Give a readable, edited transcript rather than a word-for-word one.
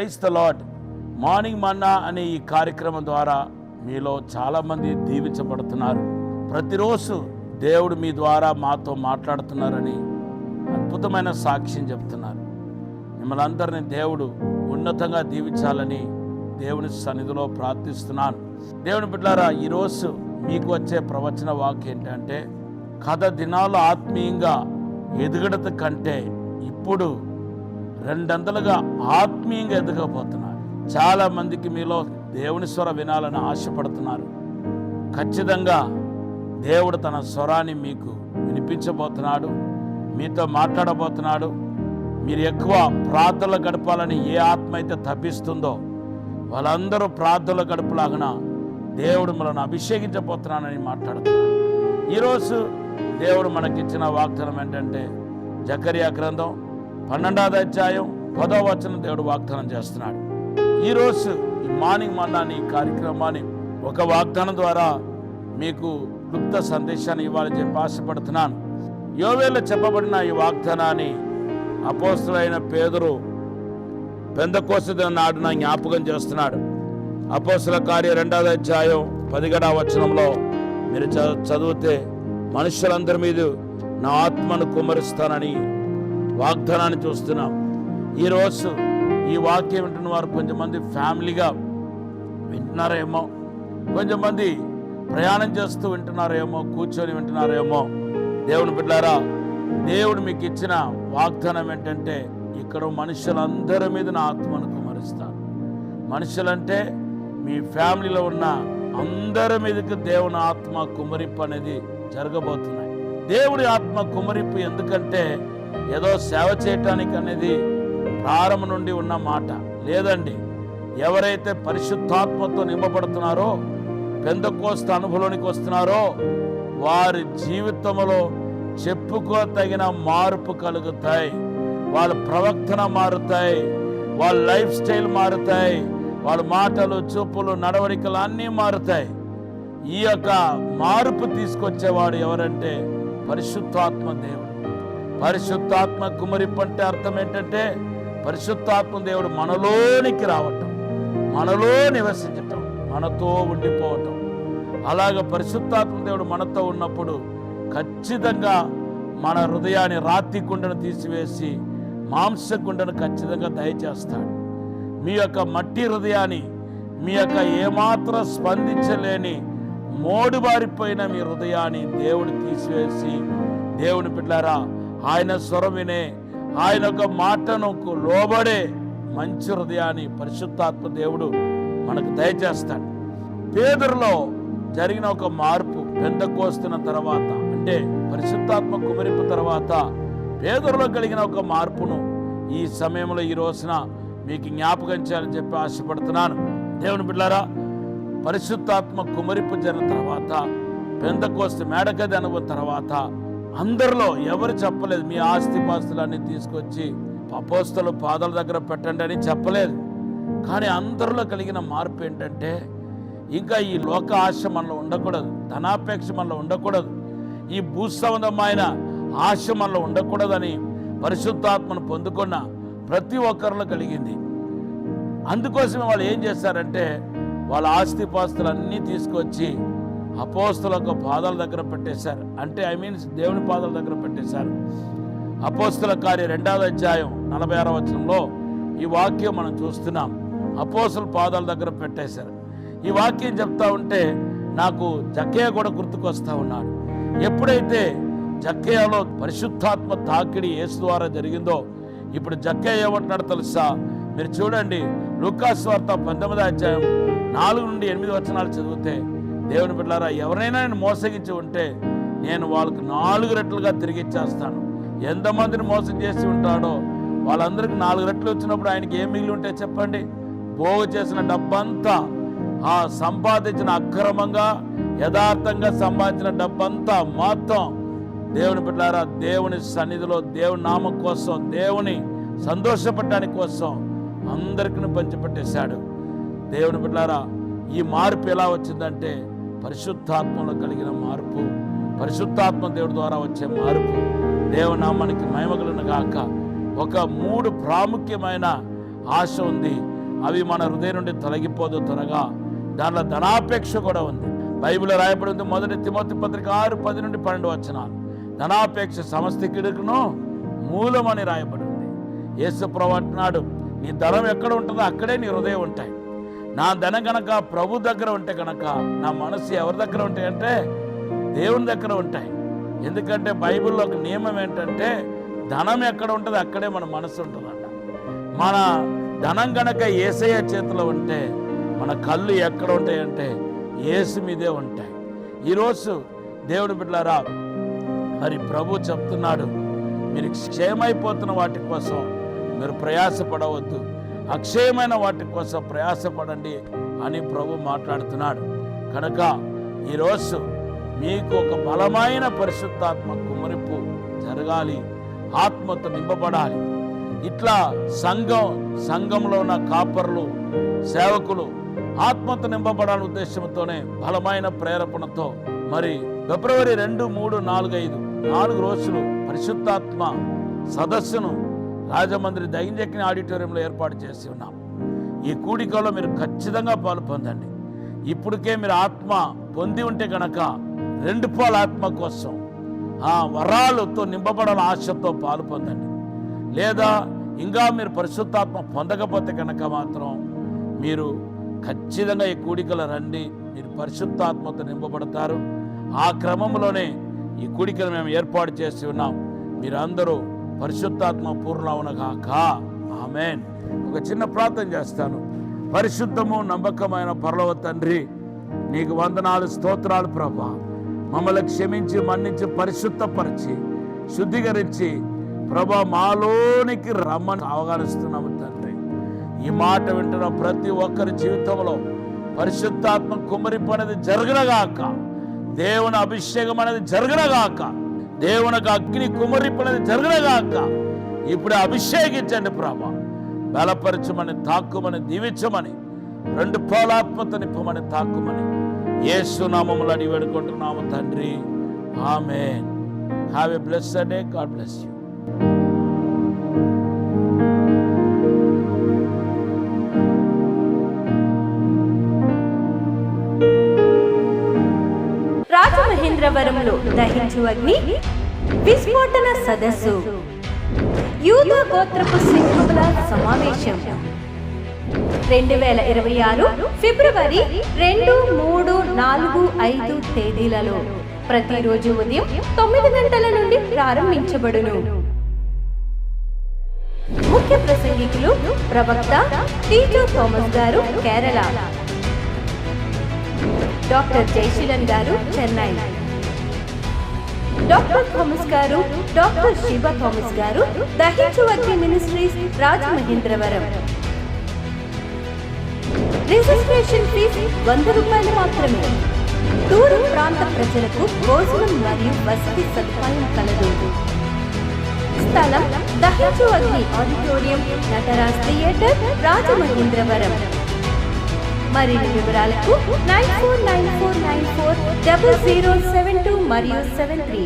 Praise the Lord. Morning manna అనే ఈ కార్యక్రమం ద్వారా మీలో చాలామంది దీవించబడుతున్నారు. ప్రతిరోజు దేవుడు మీ ద్వారా మాతో మాట్లాడుతున్నారని అద్భుతమైన సాక్ష్యం చెప్తున్నారు. మిమ్మల్ని అందరినీ దేవుడు ఉన్నతంగా దీవించాలని దేవుని సన్నిధిలో ప్రార్థిస్తున్నాను. దేవుని బిడ్డలారా, ఈరోజు మీకు వచ్చే ప్రవచన వాక్యం ఏంటంటే, కథ దినాలు ఆత్మీయంగా ఎదుగడత కంటే ఇప్పుడు రెండంతలుగా ఆత్మీయంగా ఎదగబోతున్నారు. చాలా మందికి మీలో దేవుని స్వర వినాలని ఆశపడుతున్నారు. ఖచ్చితంగా దేవుడు తన స్వరాన్ని మీకు వినిపించబోతున్నాడు, మీతో మాట్లాడబోతున్నాడు. మీరు ఎక్కువ ప్రార్థనలు గడపాలని ఏ ఆత్మ అయితే తప్పిస్తుందో వాళ్ళందరూ ప్రార్థనలు గడుపులాగన దేవుడు మనల్ని అభిషేకించబోతున్నానని మాట్లాడుతున్నాడు. ఈరోజు దేవుడు మనకిచ్చిన వాగ్దానం ఏంటంటే, జకర్యా గ్రంథం 12వ అధ్యాయం 10వ వచనం దేవుడు వాగ్దానం చేస్తున్నాడు. ఈరోజు ఈ మార్నింగ్ మన్నాని కార్యక్రమాన్ని ఒక వాగ్దానం ద్వారా మీకు క్లుప్త సందేశాన్ని ఇవ్వాలని చెప్పి ఆశపడుతున్నాను. యోవేల్లో చెప్పబడిన ఈ వాగ్దానాన్ని అపోస్తలుడైన పేతురు పెంతెకోస్తు నాడున జ్ఞాపకం చేస్తున్నాడు. అపోస్తల కార్యం 2వ అధ్యాయం 17వ వచనంలో మీరు చదివితే, మనుషులందరి మీద నా ఆత్మను కుమ్మరిస్తానని వాగ్దానాన్ని చూస్తున్నాం. ఈరోజు ఈ వాక్యం వింటున్న వారు కొంచెంమంది ఫ్యామిలీగా వింటున్నారేమో, కొంచెంమంది ప్రయాణం చేస్తూ వింటున్నారేమో, కూర్చొని వింటున్నారేమో. దేవుని బిడ్డలారా, దేవుడు మీకు ఇచ్చిన వాగ్దానం ఏంటంటే, ఇక్కడ మనుషులందరి మీద నా ఆత్మను కుమ్మరిస్తాను. మనుషులంటే మీ ఫ్యామిలీలో ఉన్న అందరి మీదకి దేవుని ఆత్మ కుమ్మరింపు అనేది జరగబోతున్నాయి. దేవుడి ఆత్మ కుమ్మరింపు ఎందుకంటే ఏదో సేవ చేయటానికి అనేది ప్రారంభం నుండి ఉన్న మాట లేదండి. ఎవరైతే పరిశుద్ధాత్మతో నింపబడుతున్నారో, పెంతెకోస్తు అనుభవంలోనికి వస్తున్నారో, వారి జీవితంలో చెప్పుకోదగిన మార్పు కలుగుతాయి. వాళ్ళ ప్రవర్తన మారుతాయి, వాళ్ళ లైఫ్ స్టైల్ మారుతాయి, వాళ్ళ మాటలు, చూపులు, నడవడికలు అన్నీ మారుతాయి. ఈ యొక్క మార్పు తీసుకొచ్చేవాడు ఎవరంటే పరిశుద్ధాత్మ దేవుడు. పరిశుద్ధాత్మ కుమరింపు అంటే అర్థం ఏంటంటే, పరిశుద్ధాత్మ దేవుడు మనలోనికి రావటం, మనలో నివసించటం, మనతో ఉండిపోవటం. అలాగ పరిశుద్ధాత్మ దేవుడు మనతో ఉన్నప్పుడు ఖచ్చితంగా మన హృదయాన్ని రాతి గుండెను తీసివేసి మాంస గుండెను ఖచ్చితంగా దయచేస్తాడు. మీ యొక్క మట్టి హృదయాన్ని, మీ యొక్క ఏమాత్రం స్పందించలేని మోడుబారిపోయిన మీ హృదయాన్ని దేవుడు తీసివేసి, దేవుని బిడ్డలారా, ఆయన స్వరం వినే, ఆయన యొక్క మాటను లోబడే మంచి హృదయాన్ని పరిశుద్ధాత్మ దేవుడు మనకు దయచేస్తాడు. పేతురులో జరిగిన ఒక మార్పు పెంతెకోస్తు తర్వాత, అంటే పరిశుద్ధాత్మ కుమరింపు తర్వాత పేతురులో కలిగిన ఒక మార్పును ఈ సమయంలో ఈ రోజున మీకు జ్ఞాపకం చేయాలని చెప్పి ఆశపడుతున్నాను. దేవుని బిడ్డలారా, పరిశుద్ధాత్మ కుమరింపు జరిగిన తర్వాత, పెంతెకోస్తు మేడగది అనుభవం తర్వాత అందరిలో ఎవరు చెప్పలేదు మీ ఆస్తిపాస్తులన్నీ తీసుకొచ్చి అపోస్తలు పాదాల దగ్గర పెట్టండి అని చెప్పలేదు. కానీ అందరిలో కలిగిన మార్పు ఏంటంటే, ఇంకా ఈ లోక ఆశ మనలో ఉండకూడదు, ధనాపేక్ష మనలో ఉండకూడదు, ఈ భూసంబంధమైన ఆశ మనలో ఉండకూడదని పరిశుద్ధాత్మను పొందుకున్న ప్రతి ఒక్కరిలో కలిగింది. అందుకోసమే వాళ్ళు ఏం చేశారంటే, వాళ్ళ ఆస్తిపాస్తులన్నీ తీసుకొచ్చి అపోస్తల పాదాల దగ్గర పెట్టేశారు. అంటే దేవుని పాదాల దగ్గర పెట్టేశారు. అపోస్తల కార్యం 2వ అధ్యాయం 46వ వచనంలో ఈ వాక్యం మనం చూస్తున్నాం. అపోస్తల పాదాల దగ్గర పెట్టేశారు. ఈ వాక్యం చెప్తా ఉంటే నాకు జక్కయ్య కూడా గుర్తుకొస్తా ఉన్నాడు. ఎప్పుడైతే జక్కయ్యలో పరిశుద్ధాత్మ తాకిడి యేసు ద్వారా జరిగిందో, ఇప్పుడు జక్కయ్య ఏమంటున్నాడు తెలుసా? మీరు చూడండి, లూకాసు వార్త 19వ అధ్యాయం 4 నుండి 8 వచనాలు చదివితే, దేవుని బిడ్డలారా, ఎవరైనా నేను మోసగించి ఉంటే నేను వాళ్ళకి 4 రెట్లుగా తిరిగి ఇచ్చేస్తాను. ఎంతమందిని మోసం చేసి ఉంటాడో వాళ్ళందరికీ 4 రెట్లు వచ్చినప్పుడు ఆయనకి ఏం మిగిలి ఉంటే చెప్పండి? పోగు చేసిన డబ్బంతా, ఆ సంపాదించిన అక్రమంగా యథార్థంగా సంపాదించిన డబ్బంతా మొత్తం దేవుని బిడ్డలారా, దేవుని సన్నిధిలో దేవుని నామం కోసం, దేవుని సంతోషపడటానికి కోసం అందరికీ పంచిపెట్టేశాడు. దేవుని బిడ్డలారా, ఈ మార్పు ఎలా వచ్చిందంటే పరిశుద్ధాత్మలో కలిగిన మార్పు, పరిశుద్ధాత్మ దేవుడి ద్వారా వచ్చే మార్పు. దేవునామానికి మహిమ కలుగును గాక. ఒక 3 ప్రాముఖ్యమైన ఆశ ఉంది. అవి మన హృదయం నుండి తొలగిపోదు త్వరగా. దాంట్లో ధనాపేక్ష కూడా ఉంది. బైబిల్లో రాయబడి ఉంది, 1 తిమోతి పత్రిక 6:10-12 వచనాలు. ధనాపేక్ష సమస్త కీడుకును మూలమని రాయబడి ఉంది. యేసు ప్రభువు అంటున్నాడు, నీ ధనం ఎక్కడ ఉంటుందో అక్కడే నీ హృదయం ఉంటాయి. నా ధనం కనుక ప్రభు దగ్గర ఉంటే కనుక నా మనసు ఎవరి దగ్గర ఉంటాయంటే దేవుని దగ్గర ఉంటాయి. ఎందుకంటే బైబిల్లో ఒక నియమం ఏంటంటే ధనం ఎక్కడ ఉంటుంది అక్కడే మన మనసు ఉంటుందంట. మన ధనం కనుక యేసయ్య చేతిలో ఉంటే మన కళ్ళు ఎక్కడ ఉంటాయంటే యేసు మీదే ఉంటాయి. ఈరోజు దేవుడు బిడ్డలారా, మరి ప్రభు చెప్తున్నాడు, మీరు క్షేమైపోతున్న వాటి కోసం మీరు ప్రయాసపడవద్దు, అక్షయమైన వాటి కోసం ప్రయాసపడండి అని ప్రభు మాట్లాడుతున్నాడు. కనుక ఈరోజు మీకు ఒక బలమైన పరిశుద్ధాత్మ కుమ్మరింపు జరగాలి, ఆత్మతో నింపబడాలి. ఇట్లా సంఘంలో ఉన్న కాపర్లు, సేవకులు ఆత్మతో నింపబడాలనే ఉద్దేశంతోనే బలమైన ప్రేరేపణతో మరి ఫిబ్రవరి 2, 3, 4, 4 రోజులు పరిశుద్ధాత్మ సదస్సును రాజమండ్రి దైంజక్ని ఆడిటోరియంలో ఏర్పాటు చేసి ఉన్నాం. ఈ కూడికలో మీరు ఖచ్చితంగా పాలు పొందండి. ఇప్పటికే మీరు ఆత్మ పొంది ఉంటే కనుక 2 పాలు ఆత్మ కోసం వరాలతో నింపబడాల ఆశతో పాలు పొందండి. లేదా ఇంకా మీరు పరిశుద్ధాత్మ పొందకపోతే కనుక మాత్రం మీరు ఖచ్చితంగా ఈ కూడికలు రండి, మీరు పరిశుద్ధాత్మతో నింపబడతారు. ఆ క్రమంలోనే ఈ కూడికలు మేము ఏర్పాటు చేసి ఉన్నాం. మీరందరూ పరిశుద్ధాత్మ పూర్ణవునగాక. ఆమేన్. ఒక చిన్న ప్రార్థన చేస్తాను. పరిశుద్ధము నమ్మకమైన పరలోక తండ్రి, నీకు వందనాలు, స్తోత్రాలు ప్రభా. మమ్మల్ని క్షమించి మన్నించి పరిశుద్ధపరిచి శుద్ధీకరించి ప్రభా మాలోనికి రమ్మని ఆహ్వానిస్తున్నాము తండ్రి. ఈ మాట వింటున్న ప్రతి ఒక్కరి జీవితంలో పరిశుద్ధాత్మ కుమ్మరింపు అనేది జరగనగాక, దేవుని అభిషేకం అనేది జరగనగాక, దేవునికి అగ్ని కుమ్మరింపు అనేది జరగనగాక. ఇప్పుడు అభిషేకించండి ప్రభా, బలపరచమని, తాక్కుమని, దీవించమని, 2 పాలాత్మతో నింపమని, తాక్కుమని యేసు నామములో అడిగి వేడుకుంటున్నాము తండ్రి. Amen. Have a blessed day. God bless you. రాజమహేంద్రవరంలో దహించు అగ్ని విస్ఫోటన సదస్సు, యూదా గోత్రపు సింహముల సమావేశం 2026 ఫిబ్రవరి 2, 3, 4, 5 తేదీలలో ప్రతిరోజు ఉదయం 9 గంటల నుండి ప్రారంభించబడును. ముఖ్య ప్రసంగికులు ప్రవక్త టీజో థామస్ గారు కేరళ, డాక్టర్ జయశీలన్ గారు చెన్నై, డాక్టర్ థామస్ గారు, డాక్టర్ శివ థామస్ గారు దహించు అగ్ని మినిస్ట్రీస్ రాజమహేంద్రవరం. రిజిస్ట్రేషన్ ఫీజు 100 రూపాయలు మాత్రమే. దూర ప్రాంత ప్రజలకు భోజనం మరియు వసతి సదుపాయం కలదు. స్థలం దహించు అగ్ని ఆడిటోరియం, నటరాజ్ థియేటర్, రాజమహేంద్రవరం. మరిన్ని వివరాలకు 9494940072 మరియు 73